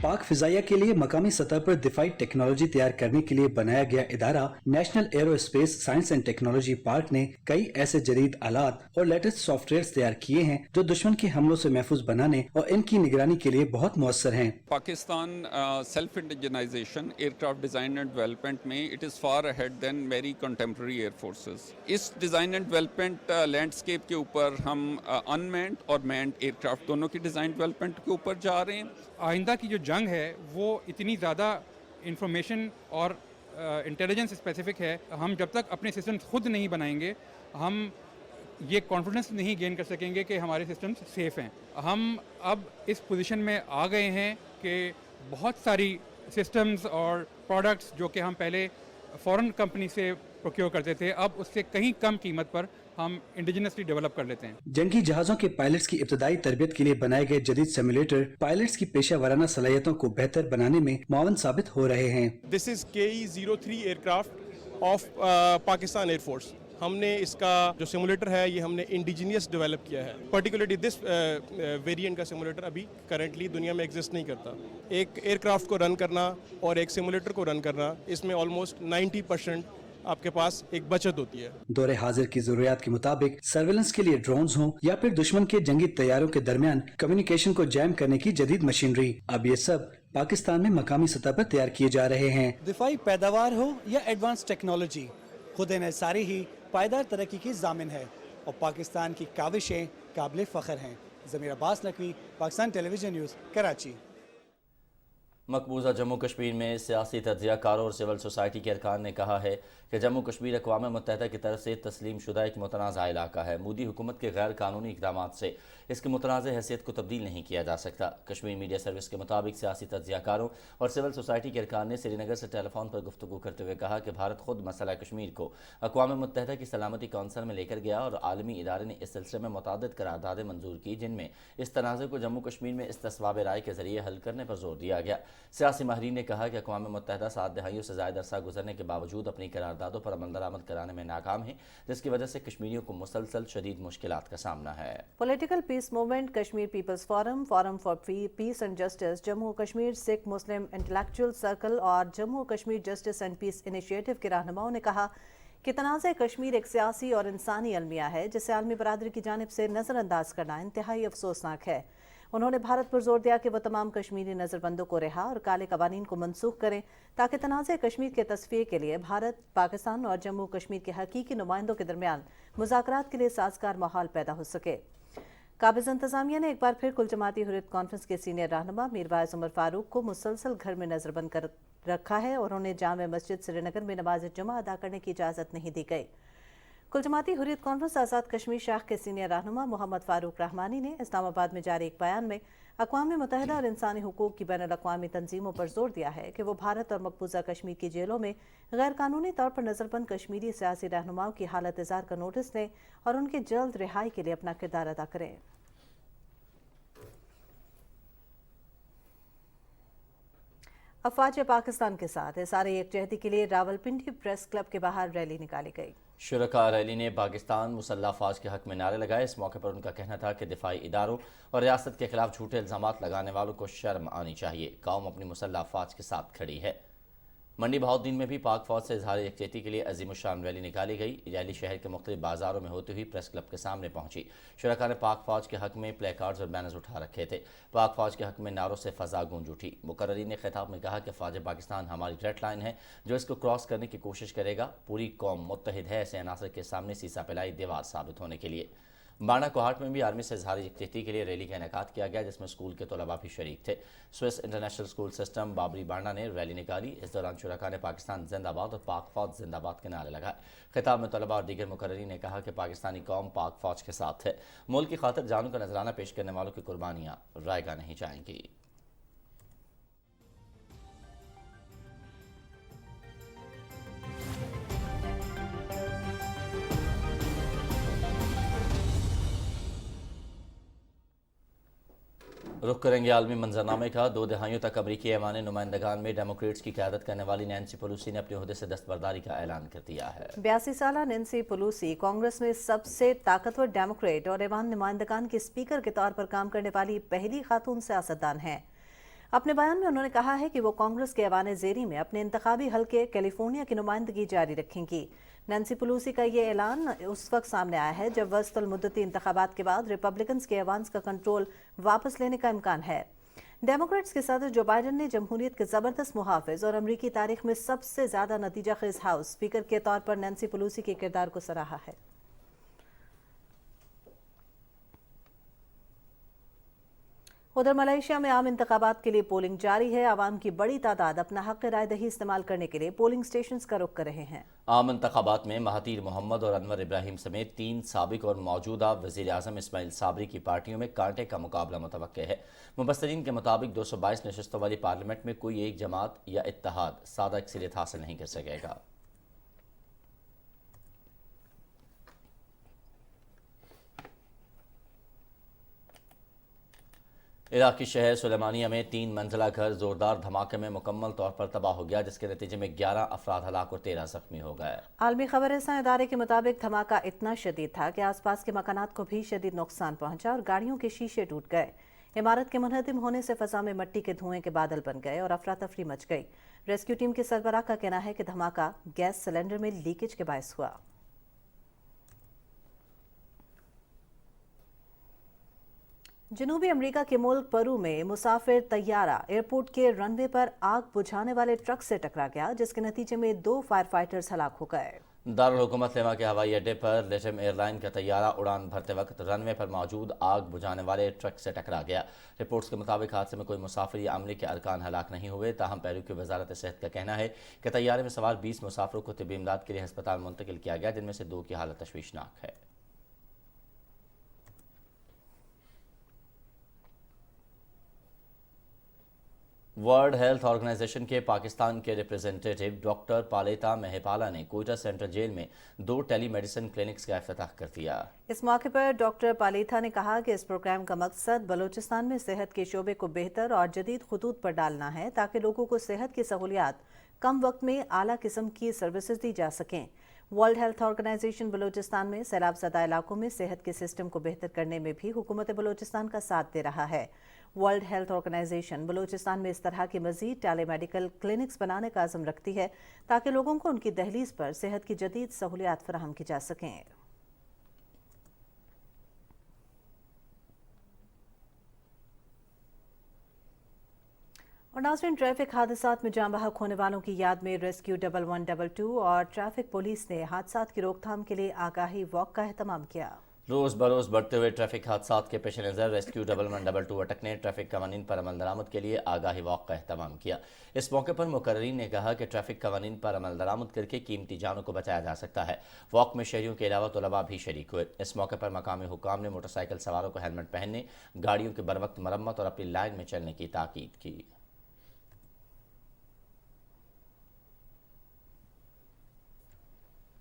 पाक फिजाइया के लिए मकामी सतह पर दिफाई टेक्नोलॉजी तैयार करने के लिए बनाया गया इदारा national aerospace science and technology park ने कई ऐसे जदीद आलात और लेटेस्ट सॉफ्टवेयर तैयार किए हैं जो दुश्मन के हमलों से महफूज बनाने और इनकी निगरानी के लिए बहुत मौसर हैं। Pakistan self indigenization aircraft design and development में it is far ahead than very contemporary air forces. इस डिज़ाइन एंड डेवलपमेंट लैंडस्केप के ऊपर हम अनमैन्ड और मैन्ड एयरक्राफ्ट दोनों की डिज़ाइन डेवलपमेंट के ऊपर जा रहे हैं। आइंदा की जो जंग है वो इतनी ज़्यादा इंफॉर्मेशन और इंटेलिजेंस स्पेसिफिक है, हम जब तक अपने सिस्टम्स खुद नहीं बनाएंगे हम ये कॉन्फिडेंस नहीं गेन कर सकेंगे कि हमारे सिस्टम्स सेफ़ हैं। हम अब इस पोजीशन में आ गए हैं कि बहुत सारी सिस्टम्स और प्रोडक्ट्स जो कि हम पहले फॉरेन कंपनी से प्रोक्योर करते थे, अब उससे कहीं कम कीमत पर हम इंडिजिनसली डेवलप कर लेते हैं। जंगी जहाज़ों के पायलट्स की इब्तदाई तरबियत के लिए बनाए गए जदीद सिमुलेटर पायलट्स की पेशा वराना सलाहियतों को बेहतर बनाने में मुआवन साबित हो रहे हैं। This is KE-03 aircraft of Pakistan air force. हमने इसका जो सिमुलेटर है ये हमने इंडिजीनियस डेवलप किया है। पर्टिकुलरली दिस वेरिएंट का सिमुलेटर अभी करंटली दुनिया में एग्जिस्ट नहीं करता। एक एयरक्राफ्ट को रन करना और एक सिमुलेटर को रन करना, इसमें ऑलमोस्ट 90% आपके पास एक बचत होती है। दौरे हाजिर की जरूरियात के मुताबिक सर्वेलेंस के लिए ड्रोन्स हों या फिर दुश्मन के जंगी तैयारों के दरमियान कम्युनिकेशन को जैम करने की जदीद मशीनरी, अब ये सब पाकिस्तान में मकामी सतह पर तैयार किए जा रहे हैं। दिफाई पैदावार हो या एडवांस टेक्नोलॉजी, खुद इन्हिसारी ही पायदार तरक्की की जामिन है और पाकिस्तान की काविशें काबिल फ़ख्र हैं। ज़मीर अब्बास नकवी, पाकिस्तान टेलीविजन न्यूज़, कराची। मकबूजा जम्मू कश्मीर में सियासी तज्ज़ियाकारों और सिविल सोसाइटी के अरकान ने कहा है कि जम्मू कश्मीर अक़वाम मुत्तहिदा की तरफ से तस्लीम शुदा एक मुतनाज़ा इलाका है। मोदी हुकूमत के गैर कानूनी इक़दाम से इसकी मुतनाज़ हैसियत को तब्दील नहीं किया जा सकता। कश्मीर मीडिया सर्विस के मुताबिक सियासी तज्ज़ियाकारों और सिविल सोसाइटी के अरकान ने श्रीनगर से टेलीफोन पर गुफ्तगू करते हुए कहा कि भारत खुद मसला कश्मीर को अक़वाम मुत्तहिदा की सलामती कौंसिल में लेकर गया और आलमी इदारे ने इस सिलसिले में मुतादिद करारदादें मंजूर की, जिनमें इस तनाज़े को जम्मू कश्मीर में इस्तिस्वाब राय के जरिए हल करने पर जोर दिया गया। सियासी माहिरीन ने कहा कि अक़वाम मुत्तहिदा 7 दहाइयों से ज़ायद अरसा गुजरने के बावजूद अपनी करारदादों पर अमल दरामद कराने में नाकाम है, जिसकी वजह से कश्मीरियों को मुसलसल शदीद मुश्किलात का सामना है। Political peace movement, Kashmir people's forum, forum for peace and justice, Jammu Kashmir Sikh Muslim intellectual circle और Jammu Kashmir justice and peace initiative के रहनुमाओं ने कहा कि तनाज़े कश्मीर एक सियासी और इंसानी अलमिया है जिसे आलमी बरादरी की जानिब से नज़रअंदाज करना इंतहाई अफसोसनाक है। उन्होंने भारत पर जोर दिया कि वह तमाम कश्मीरी नज़रबंदों को रिहा और काले कवानीन को मनसूख करें ताकि तनाज़े कश्मीर के तस्फिये के लिए भारत, पाकिस्तान और जम्मू कश्मीर के हकीकी नुमाइंदों के दरमियान मुज़ाकरात के लिए साजगार माहौल पैदा हो सके। काबिज़ इंतज़ामिया ने एक बार फिर कुल जमाती हुर्रियत कॉन्फ्रेंस के सीनियर रहनुमा मीरवाइज़ उमर फारूक को मुसलसल घर में नज़रबंद कर रखा है और उन्हें जामे मस्जिद श्रीनगर में नमाज जुमा अदा करने की इजाज़त नहीं दी गई। कुल जमाती हुर्रियत कॉन्फ्रेंस आज़ाद कश्मीर शाख के सीनियर रहनुमा मोहम्मद फारूक रहमानी ने इस्लामाबाद में जारी एक बयान में अक़वाम मुत्तहिदा और इंसानी हुकूक की बैनुल-अक़वामी तंजीमों पर जोर दिया है कि वो भारत और मकबूजा कश्मीर की जेलों में गैर कानूनी तौर पर नज़रबंद कश्मीरी सियासी रहनुमाओं की हालत इज़हार का नोटिस लें और उनके जल्द रिहाई के लिए अपना किरदार अदा करें। अफवाज पाकिस्तान के साथ इज़हार यकजहती के लिए रावलपिंडी प्रेस क्लब के बाहर रैली निकाली गई। शुरका रैली ने पाकिस्तान मुसल्लह अफवाज के हक में नारे लगाए। इस मौके पर उनका कहना था कि दिफाई इदारों और रियासत के खिलाफ झूठे इल्जामात लगाने वालों को शर्म आनी चाहिए। कौम अपनी मुसल्लह अफवाज के साथ खड़ी है। मंडी बहाउद्दीन में भी पाक फौज से इजहार यकजहती के लिए अजीमुशान रैली निकाली गई। रैली शहर के मुख्तलिफ बाजारों में होती हुई प्रेस क्लब के सामने पहुंची। शुरका ने पाक फौज के हक में प्ले कार्ड्स और बैनर्स उठा रखे थे। पाक फौज के हक में नारों से फजा गूंज उठी। मुकर्ररीन ने खिताब में कहा कि फौज पाकिस्तान हमारी रेड लाइन है, जो इसको क्रॉस करने की कोशिश करेगा। पूरी कौम मुत्तहिद है ऐसे अनासर के सामने सीसा पिलाई दीवार साबित होने के लिए। बांडा कोहाट में भी आर्मी से इजहार यकजहती के लिए रैली का इनेकाद किया गया, जिसमें स्कूल के तलबा भी शरीक थे। Swiss international school system Babri Banda ने रैली निकाली। इस दौरान शुरका ने पाकिस्तान जिंदाबाद और पाक फौज जिंदाबाद के नारे लगाए। खिताब में तलबा और दीगर मुकर्ररीन ने कहा कि पाकिस्तानी कौम पाक फौज के साथ है। मुल्क की खातिर जानों का नजराना पेश करने वालों की कुर्बानियां रायगा नहीं जाएंगी। रुख करेंगे आलमी मंजरनामे का। 2 दहाइयों तक अमरीकी ऐवान नुमाइंदगान में डेमोक्रेट्स की क़यादत करने वाली नैन्सी पेलोसी ने अपने ओहदे से दस्तबरदारी का ऐलान कर दिया है। 82 साला नैन्सी पेलोसी कांग्रेस में सबसे ताकतवर डेमोक्रेट और ऐवान नुमाइंदगान के स्पीकर के तौर पर काम करने वाली पहली खातून सियासतदान हैं। अपने बयान में उन्होंने कहा है कि वो कांग्रेस के ऐवान ज़ेरी में अपने इंतखाबी हल्के कैलिफोर्निया की नुमाइंदगी जारी रखेंगी। नैन्सी पेलोसी का ये ऐलान उस वक्त सामने आया है जब वस्तुल मुद्दती इंतखाबात के बाद रिपब्लिकन्स के ऐवान्स का कंट्रोल वापस लेने का इम्कान है। डेमोक्रेट्स के सदर जो बाइडन ने जमहूरियत के ज़बरदस्त मुहाफिज और अमरीकी तारीख में सबसे ज़्यादा नतीजा खेज हाउस स्पीकर के तौर पर नैन्सी पेलोसी के किरदार को सराहा है। उधर मलेशिया में आम इंतखाबात के लिए पोलिंग जारी है। आवाम की बड़ी तादाद अपना हक राय दही इस्तेमाल करने के लिए पोलिंग स्टेशंस का रुख कर रहे हैं। आम इंतखाबात में महातीर मोहम्मद और अनवर इब्राहिम समेत 3 साबिक और मौजूदा वज़ीर आज़म इस्माइल साबरी की पार्टियों में कांटे का मुकाबला मुतवक्के है। मुबस्सरीन के मुताबिक 222 नशस्तों वाली पार्लियामेंट में कोई एक जमात या इत्तेहाद सादा अक्सरियत हासिल नहीं कर सकेगा। इराकी शहर सुलेमानिया में 3 मंजिला घर जोरदार धमाके में मुकम्मल तौर पर तबाह हो गया, जिसके नतीजे में 11 अफराद हलाक और 13 जख्मी हो गए। आलमी खबर रसां इदारे के मुताबिक धमाका इतना शदीद था कि आसपास के मकानात को भी शदीद नुकसान पहुंचा और गाड़ियों के शीशे टूट गए। इमारत के मुनहदिम होने से फजा में मिट्टी के धुएं के बादल बन गए और अफरा तफरी मच गई। रेस्क्यू टीम के सरबराह का कहना है कि धमाका गैस सिलेंडर में लीकेज के बायस हुआ। जनूबी अमेरिका के मुल्क पेरू में मुसाफिर तैयारा एयरपोर्ट के रनवे पर आग बुझाने वाले ट्रक से टकरा गया, जिसके नतीजे में 2 फायर फाइटर्स हलाक हो गए। दारुल हुकूमत लेमा के हवाई अड्डे पर लेटम एयरलाइन का तैयारा उड़ान भरते वक्त रनवे पर मौजूद आग बुझाने वाले ट्रक से टकरा गया। रिपोर्ट्स के मुताबिक हादसे में कोई मुसाफिर या अमले के अरकान हलाक नहीं हुए। ताहम पेरू की वजारत सेहत का कहना है कि तैयारे में सवार 20 मुसाफिरों को तिब्बी इमदाद के लिए अस्पताल मुंतकिल किया गया, जिनमें से 2 की हालत तशवीशनाक है। वर्ल्ड हेल्थ ऑर्गेनाइजेशन के पाकिस्तान के रिप्रेजेंटेटिव डॉक्टर पालेता मेहपाला ने कोयटा सेंट्रल जेल में 2 टेलीमेडिसिन क्लिनिक्स का इफ्तिताह कर दिया। इस मौके पर डॉक्टर पालेता ने कहा कि इस प्रोग्राम का मकसद बलूचिस्तान में सेहत के शोबे को बेहतर और जदीद खतूत पर डालना है, ताकि लोगों को सेहत की सहूलियात कम वक्त में आला किस्म की सर्विसेज दी जा सकें। वर्ल्ड हेल्थ ऑर्गेनाइजेशन बलूचिस्तान में सैलाब ज़दा इलाकों में सेहत के सिस्टम को बेहतर करने में भी हुकूमत बलूचिस्तान का साथ दे रहा है। वर्ल्ड हेल्थ ऑर्गेनाइजेशन बलूचिस्तान में इस तरह की मजीद टेलीमेडिकल क्लिनिक्स बनाने का अज़म रखती है, ताकि लोगों को उनकी दहलीज पर सेहत की जदीद सहूलियात फराहम की जा सकें। और नाज़रीन, ट्रैफिक हादसात में जान बहक होने वालों की याद में रेस्क्यू 1122 और ट्रैफिक पुलिस ने हादसात की रोकथाम के लिए आगाही वॉक का एहतमाम किया। रोज़ बरोज़ बढ़ते हुए ट्रैफिक हादसात के पेश नज़र रेस्क्यू 1122 अटक ने ट्रैफिक कवानीन पर अमल दरामद के लिए आगाही वॉक का एहतमाम किया। इस मौके पर मुकर्रीन ने कहा कि ट्रैफिक कवानीन पर अमल दरामद करके कीमती जानों को बचाया जा सकता है। वॉक में शहरियों के अलावा तलबा भी शरीक हुए। इस मौके पर मकामी हुकाम ने मोटरसाइकिल सवारों को हेलमेट पहनने, गाड़ियों की बरवक्त मरम्मत और अपनी लाइन में चलने की ताकीद की।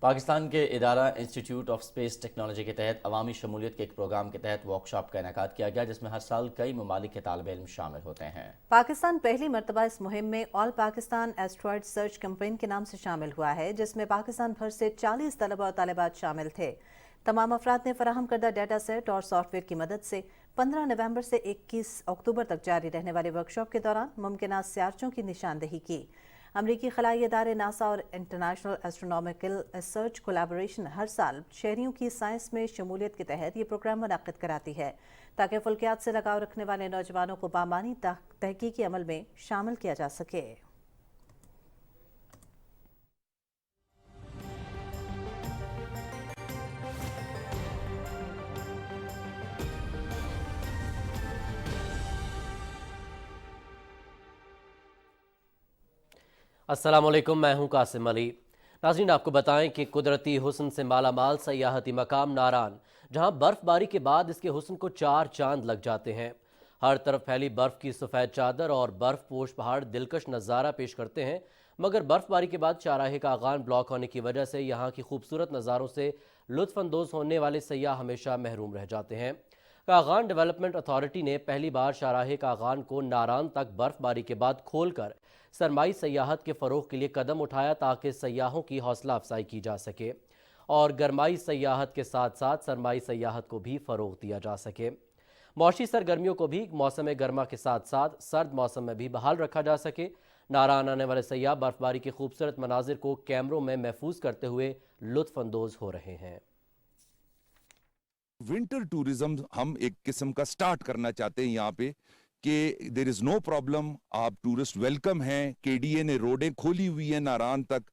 पाकिस्तान के इदारा इंस्टीट्यूट ऑफ स्पेस टेक्नोलॉजी के तहत अवामी शमूलियत के एक प्रोग्राम के तहत वर्कशॉप का इनेकाद किया गया, जिसमें हर साल कई ममालिक के तालिब इल्म शामिल होते हैं। पाकिस्तान पहली मरतबा इस मुहिम में all Pakistan asteroid search campaign के नाम से शामिल हुआ है, जिसमें पाकिस्तान भर से 40 तलबा और तालिबात शामिल थे। तमाम अफराद ने फराहम करदा डाटा सेट और सॉफ्टवेयर की मदद से 15 नवंबर से 21 अक्टूबर तक जारी रहने वाले वर्कशॉप के दौरान मुमकिन सियारचों की निशानदेही की। अमरीकी खलाई इदारे नासा और इंटरनेशनल एस्ट्रोनॉमिकल रिसर्च कोलैबोरेशन हर साल शहरियों की साइंस में शमूलियत के तहत ये प्रोग्राम मुनक्किद कराती है ताकि फल्कियात से लगाव रखने वाले नौजवानों को बामानी तहकीकी अमल में शामिल किया जा सके। अस्सलाम वालेकुम, मैं हूं कासिम अली। नाज़रीन, आपको बताएं कि कुदरती हुस्न से मालामाल सयाहती मकाम नारान, जहां बर्फबारी के बाद इसके हुस्न को 4 चांद लग जाते हैं। हर तरफ फैली बर्फ की सफ़ेद चादर और बर्फ पोश पहाड़ दिलकश नज़ारा पेश करते हैं, मगर बर्फबारी के बाद चाराहे कागान ब्लॉक होने की वजह से यहाँ की खूबसूरत नज़ारों से लुत्फ़अंदोज़ होने वाले सयाह हमेशा महरूम रह जाते हैं। कागान डेवलपमेंट अथॉरिटी ने पहली बार शाराहे कागान को नारान तक बर्फबारी के बाद खोलकर सरमाई सयाहत के फ़रोग़ के लिए कदम उठाया ताकि सयाहों की हौसला अफजाई की जा सके और गरमाई सयाहत के साथ साथ सरमाई सयाहत को भी फ़रोग़ दिया जा सके। मौशी सरगर्मियों को भी मौसम गर्मा के साथ साथ सर्द मौसम में भी बहाल रखा जा सके। नारान आने वाले सयाह बर्फबारी के खूबसूरत मनाजिर को कैमरों में महफूज करते हुए लुत्फ़अंदोज़ हो रहे हैं। विंटर टूरिज्म हम एक किस्म का स्टार्ट करना चाहते हैं यहाँ पे कि देयर इज नो प्रॉब्लम, आप टूरिस्ट वेलकम हैं। केडीए ने रोडें खोली हुई हैं नारान तक,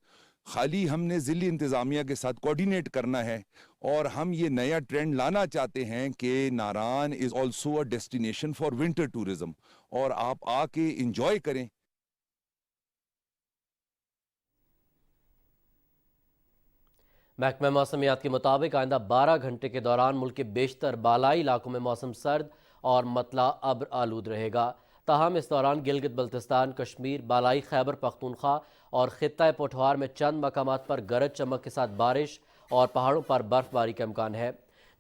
खाली हमने ज़िली इंतज़ामिया के साथ कोऑर्डिनेट करना है और हम ये नया ट्रेंड लाना चाहते हैं कि Naran is also a destination for winter tourism और आप आके इंजॉय करें। महकमा मौसमियात के मुताबिक आइंदा 12 घंटे के दौरान मुल्क के बेशतर बालाई इलाकों में मौसम सर्द और मतला अब्र आलूद रहेगा। ताहम इस दौरान गिलगित बल्तिस्तान, कश्मीर, बालाई खैबर पख्तूनख्वा और खित्ता पोठवार में चंद मकामात पर गरज चमक के साथ बारिश और पहाड़ों पर बर्फबारी का इम्कान है।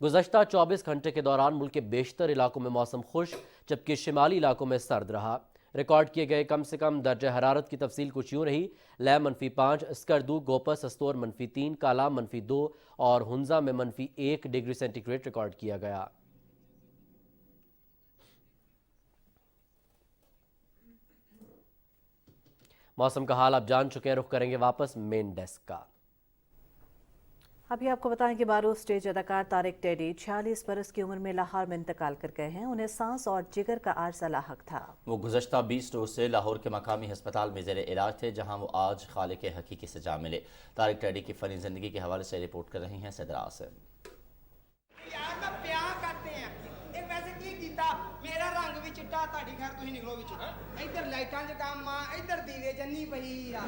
गुज़श्ता 24 घंटे के दौरान मुल्क के बेशतर इलाकों में मौसम खुश्क जबकि शिमाली इलाकों में सर्द रहा। रिकॉर्ड किए गए कम से कम दर्जा हरारत की तफसील कुछ यूँ रही। लै -5, स्कर्दू, गोपस, अस्तोर -3, काला -2 और हुंजा में -1 डिग्री सेंटीग्रेड रिकॉर्ड किया गया। मौसम का हाल आप जान चुके हैं, रुख करेंगे वापस मेन डेस्क का। अभी आपको बताएं कि बारूद स्टेज अदाकार तारिक टेडी 46 बरस की उम्र में लाहौर में इंतकाल कर गए हैं। उन्हें सांस और जिगर का आर्जा लाहक था। वो गुज़श्ता 20 रोज़ से लाहौर के मकामी अस्पताल में ज़ेर इलाज थे, जहां वो आज खालिक हकीकी से जा मिले। तारिक टेडी की फ़नी ज़िंदगी के हवाले से रिपोर्ट कर रही हैं सदरा आसिम। मेरा रंग भी चिट्टा, ताड़ी खैर तुसीं निकलो विच। इधर लाइटां च काम आ, इधर दीवे जन्नी पई आ।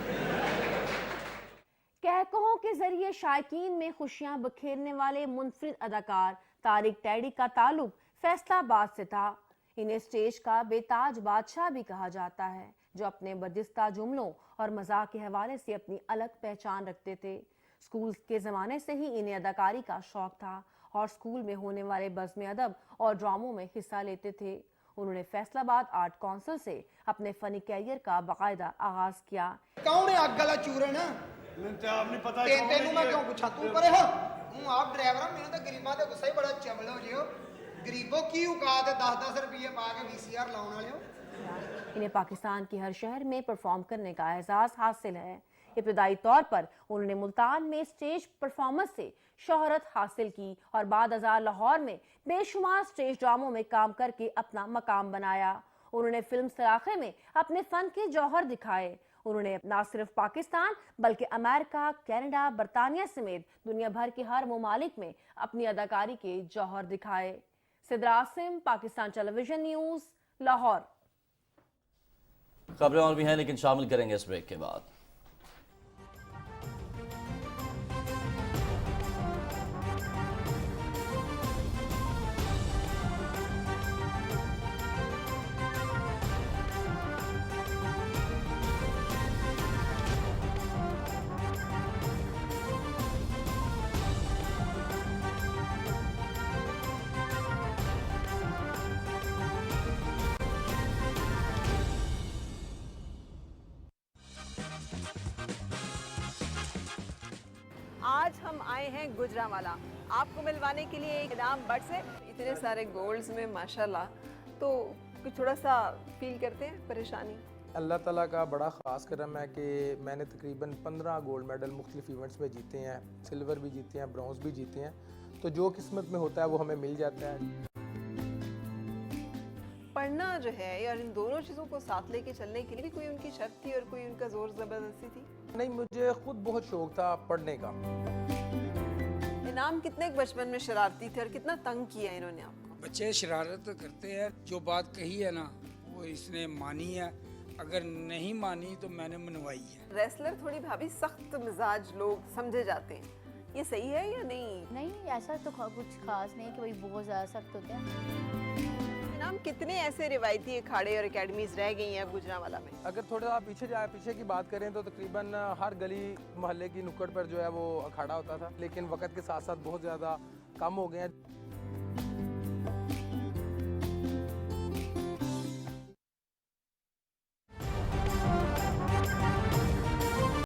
कहकहों के जरिए शायकीन में खुशियां बखेरने वाले मुनफरिद अदाकार तारिक टेडी का ताल्लुक फैसलाबाद से था। इन्हें स्टेज का बेताज बादशाह भी कहा जाता है, जो अपने बर्जिस्ता जुमलों और मजाक के हवाले से अपनी अलग पहचान रखते थे। स्कूल के ज़माने से ही इन्हें अदाकारी का शौक था और स्कूल में होने वाले बज़्म अदब और ड्रामों में हिस्सा लेते थे। उन्होंने फैसलाबाद आर्ट काउंसिल से अपने फनी कैरियर का बाकायदा आगाज किया। कौन है अग वाला चूरन? तेनू मैं क्यों पूछा, तू परे हो। हूं आप ड्राइवर, मेनू तो गरीबां दे गुस्सा ही बड़ा चवल हो जियो। गरीबों की औकात है 10-10 रुपये पा के VCR लाउण वाले हो। इन्हें पाकिस्तान के हर शहर में परफॉर्म करने का एजाज हासिल है। इब्तदाई तौर पर उन्होंने मुल्तान में स्टेज परफॉर्मेंस से शोहरत हासिल की और बाद अज़ार लाहौर में बेशुमार स्टेज ड्रामों में काम करके अपना मकाम बनाया। उन्होंने फिल्म सराखे में अपने फन के जौहर दिखाए। उन्होंने न सिर्फ पाकिस्तान बल्कि अमेरिका, कनाडा, बरतानिया समेत दुनिया भर के हर ममालिक में अपनी अदाकारी के जौहर दिखाए। Sidra Asim, Pakistan television news, Lahore. खबरें और भी हैं लेकिन शामिल करेंगे इस ब्रेक के बाद। आज हम आए हैं गुजरांवाला आपको मिलवाने के लिए एक इनाम बट से। इतने सारे गोल्ड्स में माशाल्लाह, तो कुछ थोड़ा सा फील करते हैं परेशानी। اللہ تعالیٰ کا بڑا خاص کرم ہے کہ میں نے تقریباً 15 گولڈ میڈل مختلف ایونٹس میں جیتے ہیں، سلور بھی جیتے ہیں، برونز بھی جیتے ہیں، تو جو قسمت میں ہوتا ہے وہ ہمیں مل جاتا ہے۔ پڑھنا جو ہے اور ان دونوں چیزوں کو ساتھ لے کے چلنے کے لیے بھی کوئی ان کی شرط تھی اور کوئی ان کا زور زبردستی تھی؟ نہیں، مجھے خود بہت شوق تھا پڑھنے کا۔ انعام کتنے بچپن میں شرارتی تھے اور کتنا تنگ کیا انہوں نے آپ کو؟ بچے شرارت کرتے ہیں، جو بات کہی ہے نا وہ اس نے مانی ہے، اگر نہیں مانی تو میں نے منوائی ہے۔ ریسلر تھوڑی بھابھی سخت مزاج لوگ سمجھے جاتے ہیں، یہ صحیح ہے یا نہیں؟ نہیں، ایسا تو کچھ خاص نہیں کہ وہی بہت زیادہ سخت ہوتے ہیں۔ انعام کتنے ایسے روایتی اکھاڑے اور اکیڈمیز رہ گئی ہیں گوجرانوالہ میں؟ اگر تھوڑا سا پیچھے کی بات کریں تو تقریباً ہر گلی محلے کی نکڑ پر جو ہے وہ اکھاڑا ہوتا تھا، لیکن وقت کے ساتھ ساتھ بہت زیادہ کم ہو گئے ہیں۔